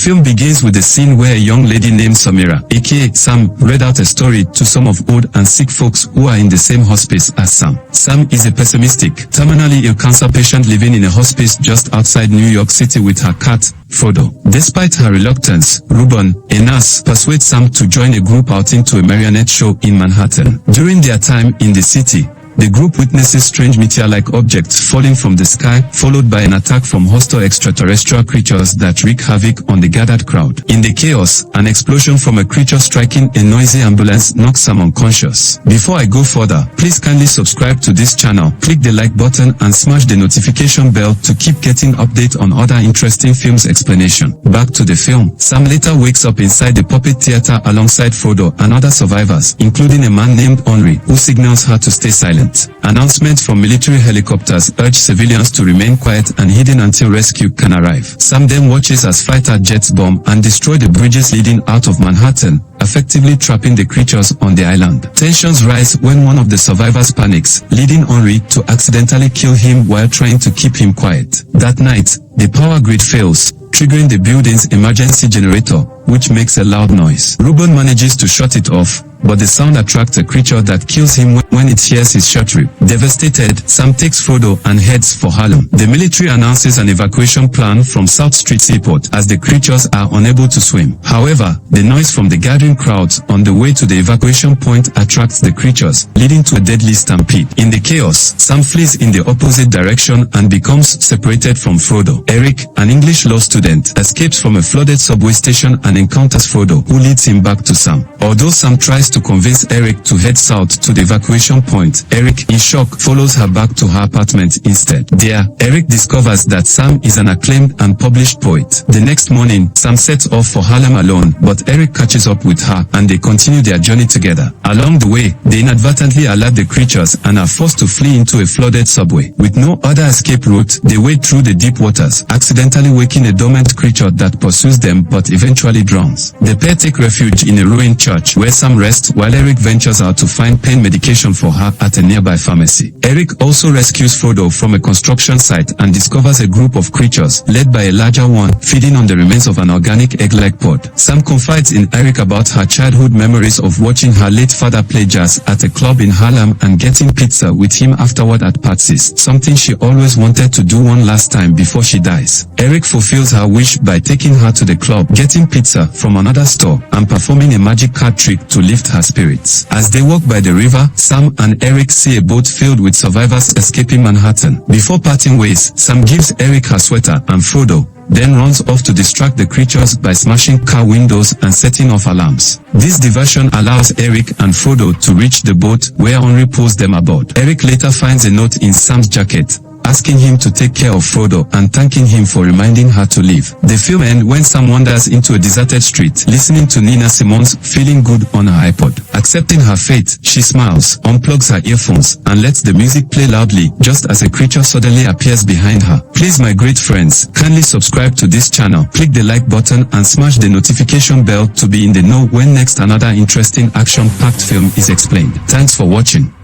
film begins with a scene where a young lady named Samira, aka Sam, read out a story to some of old and sick folks who are in the same hospice as Sam. Sam is a pessimistic, terminally ill cancer patient living in a hospice just outside New York City with her cat, Frodo. Despite her reluctance, Ruben, a nurse, persuades Sam to join a group outing to a marionette show in Manhattan. During their time in the city, the group witnesses strange meteor-like objects falling from the sky, followed by an attack from hostile extraterrestrial creatures that wreak havoc on the gathered crowd. In the chaos, an explosion from a creature striking a noisy ambulance knocks Sam unconscious. Before I go further, please kindly subscribe to this channel, click the like button and smash the notification bell to keep getting updates on other interesting films explanation. Back to the film. Sam later wakes up inside the puppet theater alongside Frodo and other survivors, including a man named Henry, who signals her to stay silent. Announcements from military helicopters urge civilians to remain quiet and hidden until rescue can arrive. Sam then watches as fighter jets bomb and destroy the bridges leading out of Manhattan, effectively trapping the creatures on the island. Tensions rise when one of the survivors panics, leading Henry to accidentally kill him while trying to keep him quiet. That night, the power grid fails, triggering the building's emergency generator, which makes a loud noise. Ruben manages to shut it off, but the sound attracts a creature that kills him when it hears his shot rip. Devastated, Sam takes Frodo and heads for Harlem. The military announces an evacuation plan from South Street Seaport as the creatures are unable to swim. However, the noise from the gathering crowds on the way to the evacuation point attracts the creatures, leading to a deadly stampede. In the chaos, Sam flees in the opposite direction and becomes separated from Frodo. Eric, an English law student, escapes from a flooded subway station and encounters Frodo, who leads him back to Sam. Although Sam tries to convince Eric to head south to the evacuation point, Eric, in shock, follows her back to her apartment instead. There, Eric discovers that Sam is an acclaimed and published poet. The next morning, Sam sets off for Harlem alone, but Eric catches up with her and they continue their journey together. Along the way, they inadvertently alert the creatures and are forced to flee into a flooded subway. With no other escape route, they wade through the deep waters, accidentally waking a dormant creature that pursues them but eventually drowns. The pair take refuge in a ruined church where Sam rests while Eric ventures out to find pain medication for her at a nearby pharmacy. Eric also rescues Frodo from a construction site and discovers a group of creatures, led by a larger one, feeding on the remains of an organic egg-like pod. Sam confides in Eric about her childhood memories of watching her late father play jazz at a club in Harlem and getting pizza with him afterward at Patsy's, something she always wanted to do one last time before she dies. Eric fulfills her wish by taking her to the club, getting pizza from another store, and performing a magic card trick to lift her spirits. As they walk by the river, Sam and Eric see a boat filled with survivors escaping Manhattan. Before parting ways, Sam gives Eric her sweater and Frodo then runs off to distract the creatures by smashing car windows and setting off alarms. This diversion allows Eric and Frodo to reach the boat where Henry pulls them aboard. Eric later finds a note in Sam's jacket, asking him to take care of Frodo and thanking him for reminding her to leave. The film ends when Sam wanders into a deserted street, listening to Nina Simone's Feeling Good on her iPod. Accepting her fate, she smiles, unplugs her earphones, and lets the music play loudly just as a creature suddenly appears behind her. Please, my great friends, kindly subscribe to this channel, click the like button and smash the notification bell to be in the know when next another interesting action-packed film is explained. Thanks for watching.